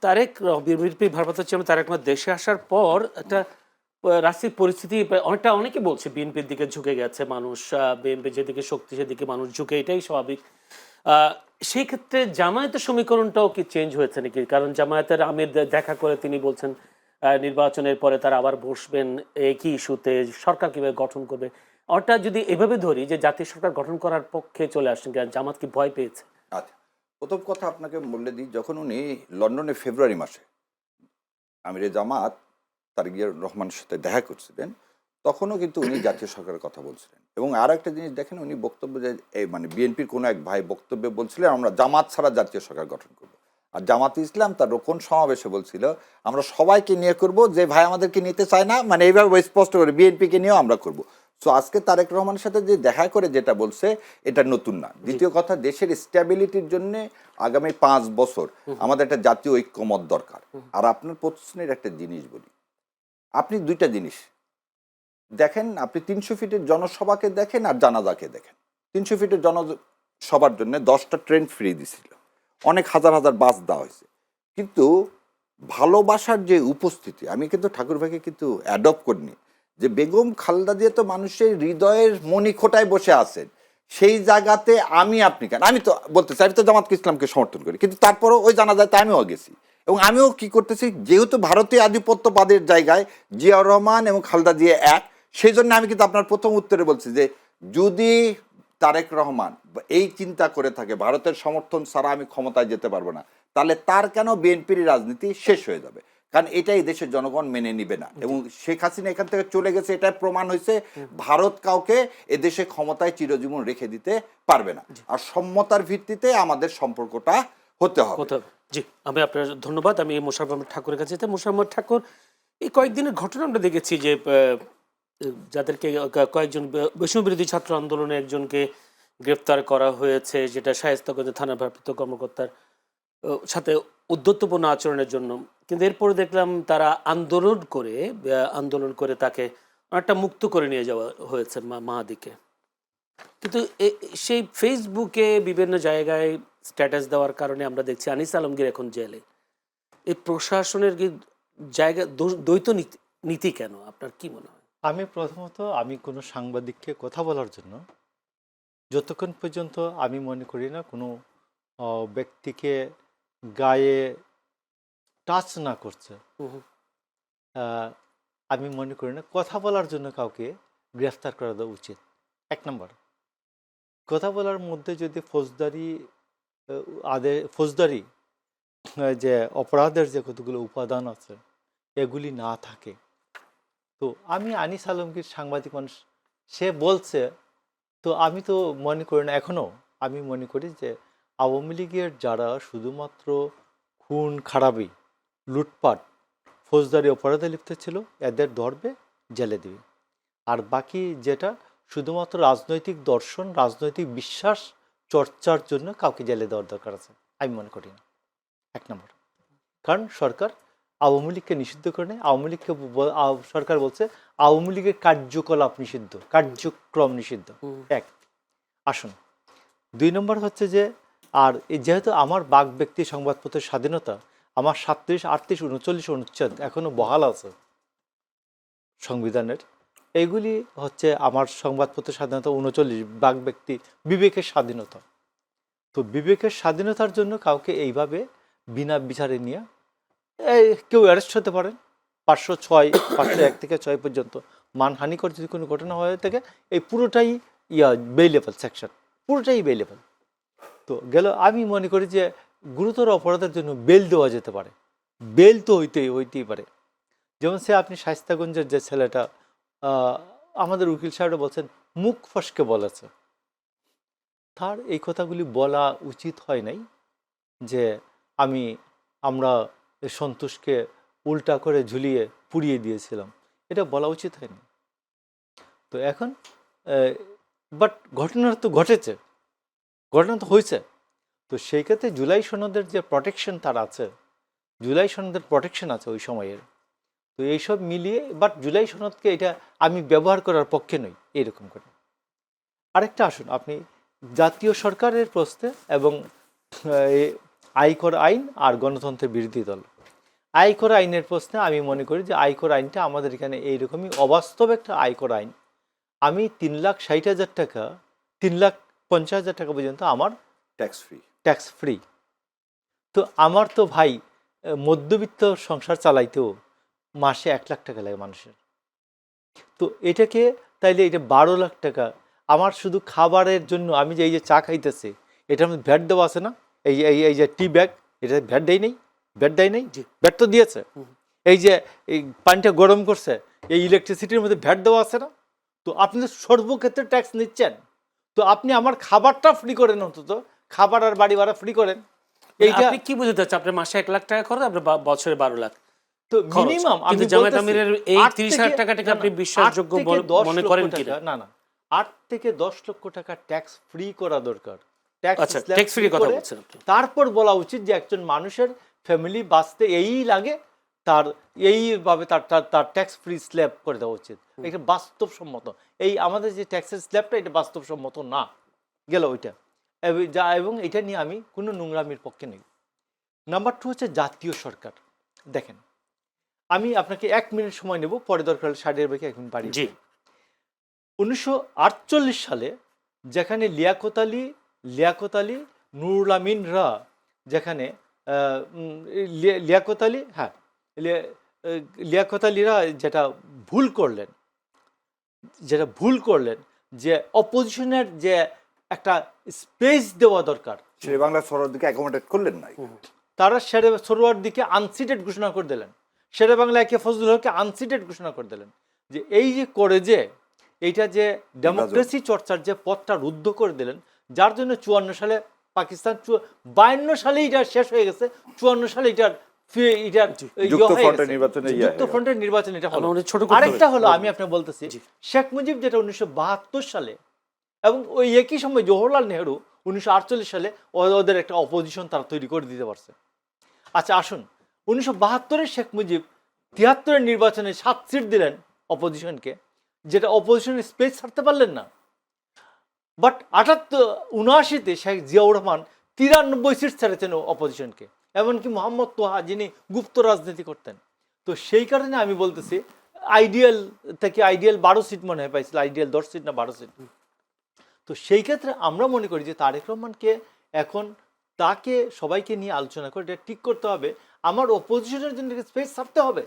তারেক বিএনপির ভারপ্রাপ্ত চেয়ারম্যান তারেক রহমান দেশে আসার পর একটা রাজনৈতিক পরিস্থিতি অনেকে বলছে বিএনপির দিকে ঝুঁকে গেছে মানুষ, বিএনপি যেদিকে শক্তি সেদিকে মানুষ ঝুঁকে, এটাই স্বাভাবিক। আহ, সেই ক্ষেত্রে জামায়াতের সমীকরণটাও কি চেঞ্জ হয়েছে নাকি? কারণ জামায়াতের আমির দেখা করে তিনি বলছেন নির্বাচনের পরে তারা আবার বসবেন একই ইস্যুতে, সরকার কিভাবে গঠন করবে। ওটা যদি এভাবে ধরি যে জাতীয় সরকার গঠন করার পক্ষে চলে আসছেন, জামাত কি ভয় পেয়েছে? আচ্ছা, প্রথম কথা আপনাকে বলে দিই, যখন উনি লন্ডনে ফেব্রুয়ারি মাসে আমিরে জামাত তারেক রহমানের সাথে দেখা করছিলেন, তখনও কিন্তু উনি জাতীয় সরকারের কথা বলছিলেন। এবং আর একটা জিনিস দেখেন, উনি বক্তব্য যে মানে বিএনপির কোনো এক ভাই বক্তব্যে বলছিলেন আমরা জামাত ছাড়া জাতীয় সরকার গঠন করব। আর জামাত ইসলাম তার রোকন সমাবেশে বলছিল আমরা সবাইকে নিয়ে করব, যে ভাই আমাদেরকে নিতে চায় না, মানে এইভাবে স্পষ্ট করে বিএনপিকে নিয়েও আমরা করব। সো আজকে তারেক রহমানের সাথে যে দেখা করে যেটা বলছে এটা নতুন না। দ্বিতীয় কথা, দেশের স্ট্যাবিলিটির জন্য আগামী 5 বছর আমাদের একটা জাতীয় ঐক্যমত দরকার। আর আপনার প্রশ্নের একটা জিনিস বলি, আপনি দুইটা জিনিস দেখেন, আপনি 300 ফিটের জনসভাকে দেখেন আর জানাজাকে দেখেন। 300 ফিটের জনসভার জন্য 10টা ট্রেন ফ্রি দিছিল, অনেক হাজার হাজার বাস দেওয়া হয়েছে, কিন্তু ভালোবাসার যে উপস্থিতি, আমি কিন্তু ঠাকুর ভাইকে কিন্তু অ্যাডপ্ট করিনি, যে বেগম খালেদা জিয়া তো মানুষের হৃদয়ের মণিখোটায় বসে আছেন, সেই জায়গাতে আমি আপনি কেন, আমি তো বলতে চাই আমি তো জামাতকে ইসলামকে সমর্থন করি, কিন্তু তারপরও ওই জানাজাতে আমিও গেছি। এবং আমিও কি করতেছি, যেহেতু ভারতীয় আধিপত্যবাদের জায়গায় জিয়াউর রহমান এবং খালেদা জিয়া এক, সেই জন্য আমি কিন্তু আপনার প্রথম উত্তরে বলছি যে যদি তারেক রহমান এই চিন্তা করে থাকে ভারতের সমর্থন ছাড়া আমি ক্ষমতায় যেতে পারবো না, তাহলে তার কেন বিএনপির রাজনীতি শেষ হয়ে যাবে, কারণ এটাই দেশের জনগণ মেনে নিবে না। এবং শেখ হাসিনা এখান থেকে চলে গেছে, এটা প্রমাণ হয়েছে ভারত কাউকে এদেশে ক্ষমতায় চিরজীবন রেখে দিতে পারবে না। আর সম্মতার ভিত্তিতে আমাদের সম্পর্কটা হতে হবে। জি, আমি আপনার ধন্যবাদ। আমি মোশাররফ আহমদ ঠাকুরের কাছে যেতে। মোশাররফ আহমদ ঠাকুর, এই কয়েকদিনের ঘটনা আমরা দেখেছি যে যাদেরকে কয়েকজন বৈষম্য বিরোধী ছাত্র আন্দোলনে একজনকে গ্রেফতার করা হয়েছে, যেটা শায়েস্তাগঞ্জ থানার ভারপ্রাপ্ত কর্মকর্তার সাথে উদ্ধত্যপূর্ণ আচরণের জন্য। কিন্তু এরপরে দেখলাম তারা আন্দোলন করে তাকে অনেকটা মুক্ত করে নিয়ে যাওয়া হয়েছে মাহাদিকে। কিন্তু সেই ফেসবুকে বিভিন্ন জায়গায় স্ট্যাটাস দেওয়ার কারণে আমরা দেখছি আনিস আলমগীর এখন জেলে। এই প্রশাসনের কি জায়গা দ্বৈত নীতি কেন, আপনার কি মনে হয়? আমি প্রথমত আমি কোনো সাংবাদিককে কথা বলার জন্য যতক্ষণ পর্যন্ত আমি মনে করি না কোনো ব্যক্তিকে গায়ে টাচ না করছে, আহ, আমি মনে করি না কথা বলার জন্য কাউকে গ্রেফতার করা দেওয়া উচিত। 1 নম্বর, কথা বলার মধ্যে যদি ফৌজদারি যে অপরাধের যে কতগুলো উপাদান আছে এগুলি না থাকে, তো আমি আনিস আলমগীর সাংবাদিক মানুষ, সে বলছে, তো আমি তো মনে করি না, এখনও আমি মনে করি যে আওয়ামী লীগের যারা শুধুমাত্র খুন খারাপি লুটপাট ফৌজদারি অপরাধে লিপ্ত ছিল এদের ধরবে, জেলে দেবে। আর বাকি যেটা শুধুমাত্র রাজনৈতিক দর্শন রাজনৈতিক বিশ্বাস চর্চার জন্য কাউকে জেলে দেওয়ার দরকার আছে আমি মনে করি না। 1 নম্বর, কারণ সরকার আওয়ামী লীগকে নিষিদ্ধ করে নেয়। আওয়ামী লীগকে সরকার বলছে আওয়ামী লীগের কার্যকলাপ নিষিদ্ধ, কার্যক্রম নিষিদ্ধ। 1 আসুন। 2 নম্বর হচ্ছে যে, আর যেহেতু আমার বাক ব্যক্তি সংবাদপত্রের স্বাধীনতা আমার 37, 38, 39 অনুচ্ছেদ এখনো বহাল আছে সংবিধানের, এইগুলি হচ্ছে আমার সংবাদপত্রের স্বাধীনতা 39, বাক ব্যক্তি বিবেকের স্বাধীনতা। তো বিবেকের স্বাধীনতার জন্য কাউকে এইভাবে বিনা বিচারে নিয়ে কেউ অ্যারেস্ট হতে পারেন। 506, 501 থেকে 6 পর্যন্ত মানহানিকর যদি কোনো ঘটনা হয়ে থাকে এই পুরোটাই বেইলেবল সেকশন, পুরোটাই বেইলেবল। তো গেল, আমি মনে করি যে গুরুতর অপরাধের জন্য বেল দেওয়া যেতে পারে, বেল তো হইতেই পারে। যেমন সে আপনি শায়েস্তাগঞ্জের যে ছেলেটা, আমাদের উকিল সাহেবরা বলছেন মুখ ফসকে বলেছে, তার এই কথাগুলি বলা উচিত হয় নাই যে আমরা সন্তোষকে উল্টা করে ঝুলিয়ে পুড়িয়ে দিয়েছিলাম, এটা বলা উচিত হয়নি। তো এখন বাট ঘটনা তো ঘটেছে, ঘটনা তো হয়েছে। তো সেই ক্ষেত্রে জুলাই সনদের যে প্রটেকশন তার আছে, জুলাই সনদের প্রটেকশন আছে ওই সময়ের, তো এইসব মিলিয়ে বাট জুলাই সনদকে এটা আমি ব্যবহার করার পক্ষে নই এইরকম করে। আরেকটা আসুন, আপনি জাতীয় সরকারের প্রশ্নে এবং আয়কর আইন আর গণতন্ত্রের বিরোধী দল। আয়কর আইনের প্রশ্নে আমি মনে করি যে আয়কর আইনটা আমাদের এখানে এইরকমই অবাস্তব একটা আয়কর আইন। আমি 3,60,000 টাকা 3,50,000 টাকা পর্যন্ত আমার ট্যাক্স ফ্রি। Tax free. তো আমার তো ভাই মধ্যবিত্ত সংসার চালাইতেও মাসে 1 লাখ টাকা লাগে মানুষের। তো এটাকে তাইলে এটা 12 লাখ টাকা আমার শুধু খাবারের জন্য, আমি যে এই যে চা খাইতেছি এটার মধ্যে ভ্যাট দেওয়া আছে না? এই যে টি ব্যাগ, এটা ভ্যাট দেয় নেই? ভ্যাট দেয় নেই? ভ্যাট তো দিয়েছে। এই যে এই পানিটা গরম করছে, এই ইলেকট্রিসিটির মধ্যে ভ্যাট দেওয়া আছে না? তো আপনি তো সর্বক্ষেত্রে ট্যাক্স নিচ্ছেন। তো আপনি আমার খাবারটা ফ্রি করেন, অন্তত খাবার আর বাড়ি ভাড়া ফ্রি করেন। এইটা আপনি কি বুঝতে চাচ্ছেন? আপনার মাসে 1 লাখ টাকা খরচ, আপনার বছরে 12 লাখ তো মিনিমাম। কিন্তু জামায়াত আমিরের এই 30,000 টাকাটাকে আপনি বিশ্বাসযোগ্য মনে করেন কিনা? না না, 8 থেকে 10 লক্ষ টাকা ট্যাক্স ফ্রি করা দরকার। আচ্ছা, ট্যাক্স ফ্রি কথা বলছেন আপনি। তারপর বলা উচিত যে একজন মানুষের ফ্যামিলি বাঁচতে এই লাগে, তার এইভাবে তার ট্যাক্স ফ্রি স্ল্যাব করে দেওয়া উচিত। এটা বাস্তবসম্মত। এই আমাদের যে ট্যাক্সের স্ল্যাবটা, এটা বাস্তবসম্মত না গেল ওইটা। এবং এটা নিয়ে আমি কোনো নোংরামির পক্ষে নেই। নাম্বার 2 হচ্ছে জাতীয় সরকার। দেখেন, আমি আপনাকে 1 মিনিট সময় নেব, পরে দরকার হলে 60-এর বেশি 1 মিনিট বাড়ি। 1948 সালে যেখানে লিয়াকত আলী, নুরুল আমিনরা, যেখানে লিয়াকত আলীরা যেটা ভুল করলেন যে অপোজিশনের যে একটা স্পেস দেওয়া দরকার, শেরে বাংলা সরার দিকে অ্যাকোমোডেট করলেন না। তারা শেরে সরোয়ার দিকে আনসিটেড ঘোষণা করে দিলেন। শেরে বাংলা একে ফজলুল হককে আনসিটেড ঘোষণা করে দিলেন। যে এই যে করে যে এইটা যে ডেমোক্রেসি চর্চার যে পথটা রুদ্ধ করে দিলেন, যার জন্য 54 সালে পাকিস্তান, 52 সালে এটা শেষ হয়ে গেছে, 54 সালে যুক্তফ্রন্টের নির্বাচন এটা হলো। আরেকটা হলো, আমি আপনাকে বলতেছি, শেখ মুজিব যেটা 1972 সালে, এবং ওই একই সময় জওহরলাল নেহরু 1948 সালে ওদের একটা অপোজিশন তারা তৈরি করে দিতে পারছে। আচ্ছা আসুন, 1972-এ শেখ মুজিব 73-এর নির্বাচনে 7 সিট দিলেন অপোজিশনকে, যেটা অপোজিশনের স্পেস ছাড়তে পারলেন না। বাট 79-তে শেখ জিয়াউর রহমান 93 সিট ছেড়েছেন অপোজিশনকে, এমনকি মোহাম্মদ তোহা যিনি গুপ্ত রাজনীতি করতেন। তো সেই কারণে আমি বলতেছি, আইডিয়াল 12 সিট মনে হয় পাইছিল, আইডিয়াল 10 সিট না 12 সিট। তো সেই ক্ষেত্রে আমরা মনে করি যে তারেক রহমানকে এখন তাকে সবাইকে নিয়ে আলোচনা করে এটা ঠিক করতে হবে, আমার অপোজিশনের জন্য স্পেস ছাড়তে হবে।